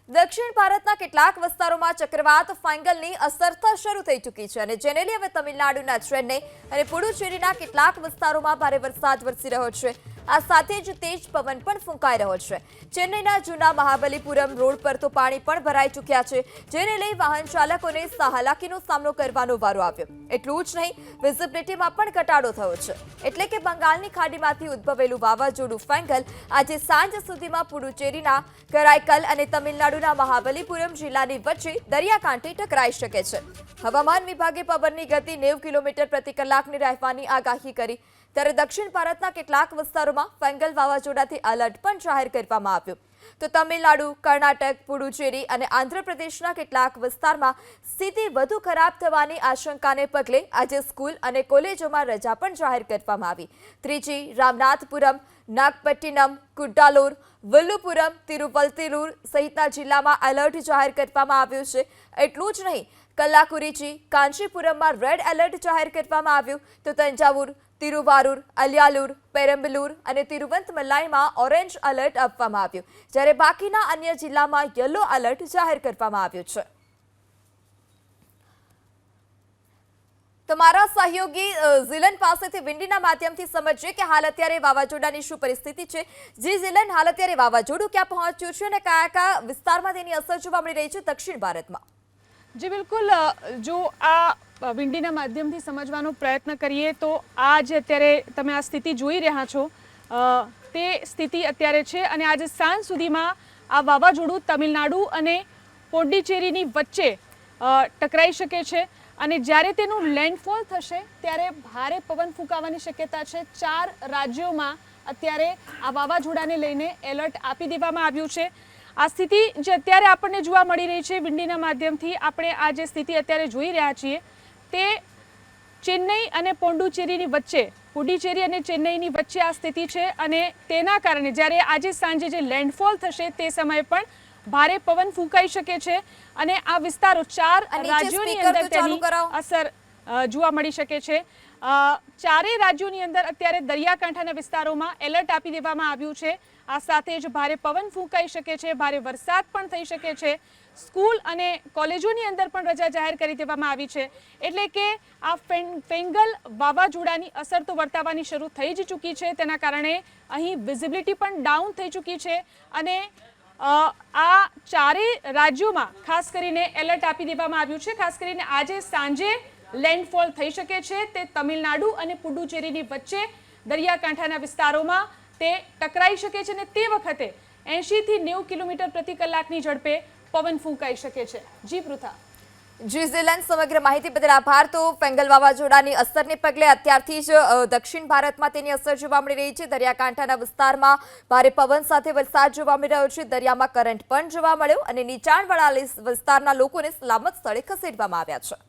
દક્ષિણ ભારતના કેટલાક વિસ્તારોમાં ચક્રવાત ફાંગલની અસર શરૂ થઈ ચૂકી છે અને જેને લઈ હવે તમિલનાડુના ચેન્નઈ અને પુડુચેરીના કેટલાક વિસ્તારોમાં ભારે વરસાદ વરસી રહ્યો છે। આ સાથે જ તેજ પવન પણ ફૂંકાઈ રહ્યો છે। ચેન્નઈના જૂના મહાબલીપુરમ રોડ પર તો પાણી પણ ભરાઈ ચૂક્યા છે, જેને લઈ વાહન ચાલકોને હાલાકીનો સામનો કરવાનો વારો આવ્યો। એટલું જ નહીં, વિઝિબિલિટીમાં પણ ઘટાડો થયો છે, એટલે કે બંગાળની ખાડીમાંથી ઉદ્ભવેલું વાવાઝોડું ફાંગલ આજે સાંજ સુધીમાં પુડુચેરીના કરાઈકલ અને તમિલનાડુના મહાબલીપુરમ જિલ્લાની વચ્ચે દરિયાકાંઠે ટકરાઈ શકે છે। હવામાન વિભાગે પવનની ગતિ 90 કિલોમીટર પ્રતિ કલાકની રહેવાની આગાહી કરી, ત્યારે દક્ષિણ ભારતના કેટલાક વિસ્તારોમાં ફાંગલ વાવાઝોડાથી એલર્ટ પણ જાહેર કરવામાં આવ્યું। તો તમિલનાડુ, કર્ણાટક, પુડુચેરી અને આંધ્રપ્રદેશના કેટલાક વિસ્તારમાં સ્થિતિ વધુ ખરાબ થવાની આશંકાને પગલે આજે સ્કૂલ અને કોલેજોમાં રજા પણ જાહેર કરવામાં આવી। ત્રિચી, રામનાથપુરમ, નાગપટ્ટિનમ, કુડ્ડાલોર, વિલ્લુપુરમ, તિરુવલ્લુર સહિતના જિલ્લામાં એલર્ટ જાહેર કરવામાં આવ્યું છે। એટલું જ નહીં, કલ્લાકુરીચી, કાંચીપુરમમાં રેડ એલર્ટ જાહેર કરવામાં આવ્યું, તો તંજાવુર, તિરુવારુર, અલિયાલુર, પેરમ્બલૂર અને તિરુવંતમલાઈમાં ઓરેન્જ એલર્ટ આપવામાં આવ્યું, જ્યારે બાકીના અન્ય જિલ્લામાં યલો એલર્ટ જાહેર કરવામાં આવ્યું છે। તમારા સહયોગી ઝિલન પાસેથી વિંડીના માધ્યમથી સમજીએ કે હાલ અત્યારે વાવાઝોડાની શું પરિસ્થિતિ છે। જી ઝિલન, હાલ અત્યારે વાવાઝોડું ક્યાં પહોંચ્યું છે અને કયા કયા વિસ્તારમાં તેની અસર જોવા મળી રહી છે દક્ષિણ ભારતમાં? જી બિલકુલ, જો આ વિંડીના માધ્યમથી સમજવાનો પ્રયત્ન કરીએ તો આ જે અત્યારે તમે આ સ્થિતિ જોઈ રહ્યા છો તે સ્થિતિ અત્યારે છે અને આજે સાંજ સુધીમાં આ વાવાઝોડું તમિલનાડુ અને પોંડિચેરીની વચ્ચે ટકરાઈ શકે છે અને જ્યારે તેનું લેન્ડફોલ થશે ત્યારે ભારે પવન ફૂંકાવાની શક્યતા છે। 4 રાજ્યોમાં અત્યારે આ વાવાઝોડાને લઈને એલર્ટ આપી દેવામાં આવ્યું છે। આ સ્થિતિ જે અત્યારે આપણને જોવા મળી રહી છે વિંડીના માધ્યમથી આપણે આ જે સ્થિતિ અત્યારે જોઈ રહ્યા છીએ તે ચેન્નઈ અને પોંડુચેરીની વચ્ચે, પુડુચેરી અને ચેન્નઈની વચ્ચે આ સ્થિતિ છે અને તેના કારણે જ્યારે આજે સાંજે જે લેન્ડફોલ થશે તે સમયે પણ ભારે પવન ફૂંકાઈ શકે છે અને આ વિસ્તારો 4 રાજ્યોની અંદર તેની અસર જોવા મળી શકે છે। ચારેય રાજ્યોની અંદર અત્યારે દરિયાકાંઠાના વિસ્તારોમાં એલર્ટ આપી દેવામાં આવ્યું છે। આ સાથે જ ભારે પવન ફૂંકાઈ શકે છે, ભારે વરસાદ પણ થઈ શકે છે। સ્કૂલ અને કોલેજોની અંદર પણ રજા જાહેર કરી દેવામાં આવી છે, એટલે કે આ ફેંગલ વાવાઝોડાની અસર તો વર્તાવાની શરૂ થઈ જ ચૂકી છે, તેના કારણે અહીં વિઝિબિલિટી પણ ડાઉન થઈ ચૂકી છે અને આ ચારેય રાજ્યોમાં ખાસ કરીને એલર્ટ આપી દેવામાં આવ્યું છે। ખાસ કરીને આજે સાંજે લેન્ડફોલ થઈ શકે છે, તે તમિલનાડુ અને પુડુચેરીની વચ્ચે દરિયાકાંઠાના વિસ્તારોમાં તે ટકરાઈ શકે છે અને તે વખતે 80 થી 90 કિલોમીટર પ્રતિ કલાકની ઝડપે પવન ફૂંકાઈ શકે છે। જી પૃથા। જી ઝિલન, સમગ્ર માહિતી બદલ આભાર। તો ફેંગલ વાવાઝોડાની અસરને પગલે અત્યારથી જ દક્ષિણ ભારતમાં તેની અસર જોવા મળી રહી છે। દરિયાકાંઠાના વિસ્તારમાં ભારે પવન સાથે વરસાદ જોવા મળી રહ્યો છે, દરિયામાં કરંટ પણ જોવા મળ્યો અને નીચાણવાળા વિસ્તારના લોકોને સલામત સ્થળે ખસેડવામાં આવ્યા છે।